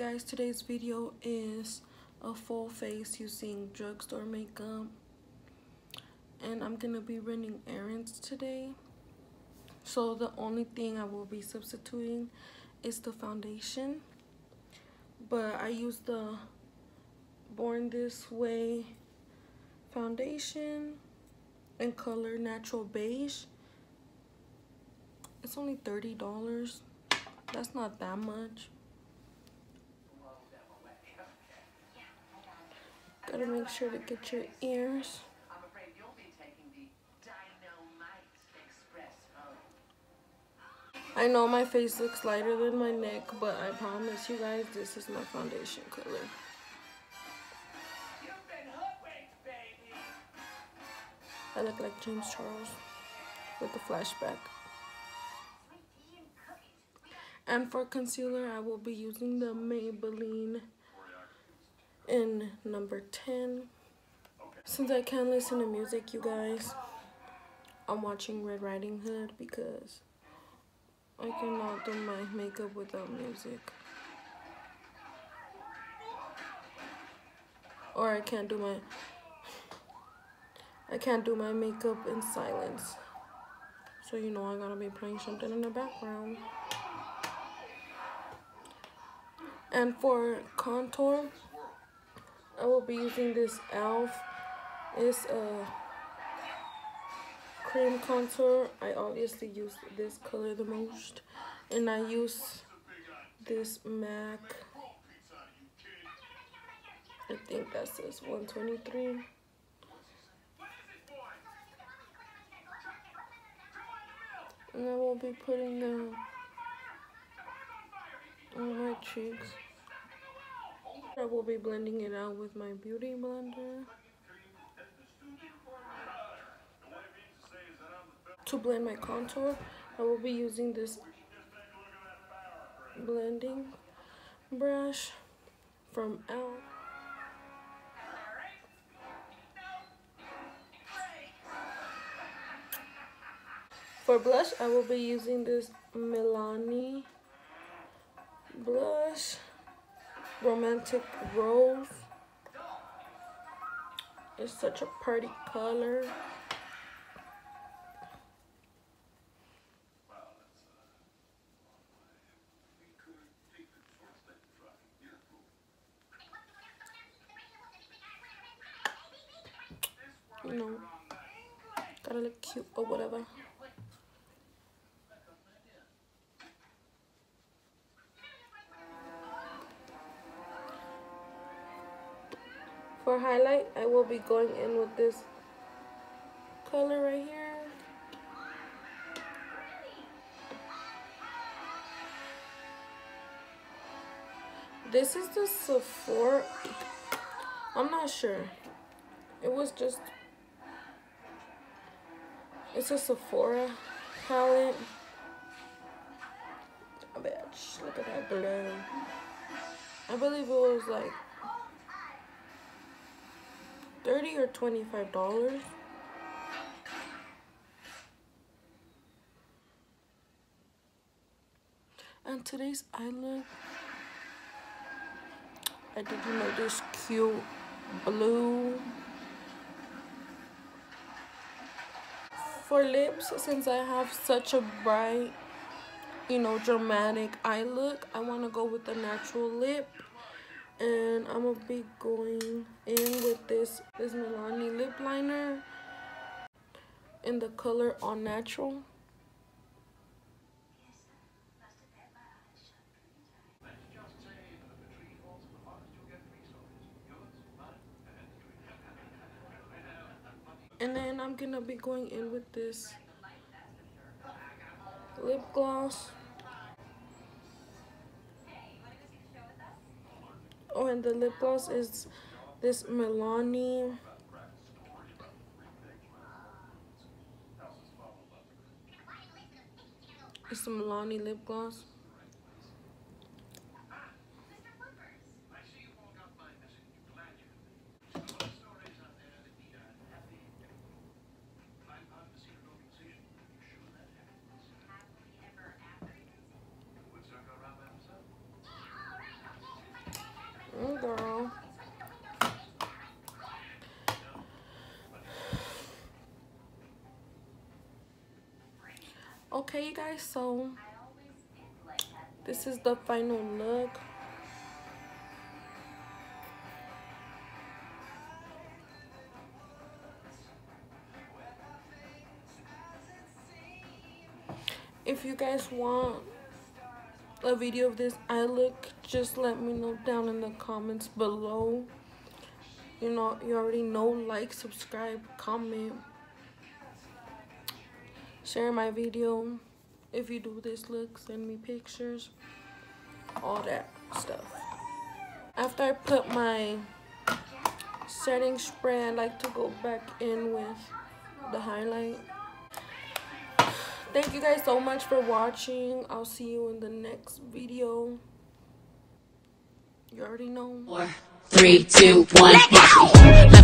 guys, today's video is a full face using drugstore makeup, and I'm gonna be running errands today. So the only thing I will be substituting is the foundation, but I use the Born This Way foundation in color Natural Beige. It's only $30. That's not that much. Gotta make sure to get your ears. I know my face looks lighter than my neck, but I promise you guys this is my foundation color. I look like James Charles with the flashback. And for concealer, I will be using the Maybelline in number 10. Since I can't listen to music, you guys, I'm watching Red Riding Hood because I cannot do my makeup without music. Or I can't do my makeup in silence. So you know I gotta be playing something in the background. And for contour, I will be using this e.l.f. It's a cream contour. I obviously use this color the most, and I use this MAC. I think that says 123. And I will be putting them on my cheeks. I will be blending it out with my beauty blender. To blend my contour, I will be using this blending brush from e.l.f. For blush, I will be using this Milani blush, Romantic Rose. It's such a pretty color. You know, gotta look cute or whatever. For highlight, I will be going in with this color right here. This is the Sephora. I'm not sure. It's a Sephora palette. Oh, bitch, look at that glow. I believe it was like $30 or $25. And today's eye look, I did this cute blue. For lips, since I have such a bright, dramatic eye look, I want to go with the natural lip. And I'm gonna be going in with this Milani lip liner in the color All Natural. And then I'm gonna be going in with this lip gloss. Oh, and the lip gloss is this Milani. It's a Milani lip gloss. Okay, you guys, so this is the final look. If you guys want a video of this eye look, just let me know down in the comments below. You know, you already know, like, subscribe, comment, share my video. If you do this look, send me pictures, all that stuff. After I put my setting spray, I like to go back in with the highlight. Thank you guys so much for watching. I'll see you in the next video. You already know. 4, 3, 2, 1.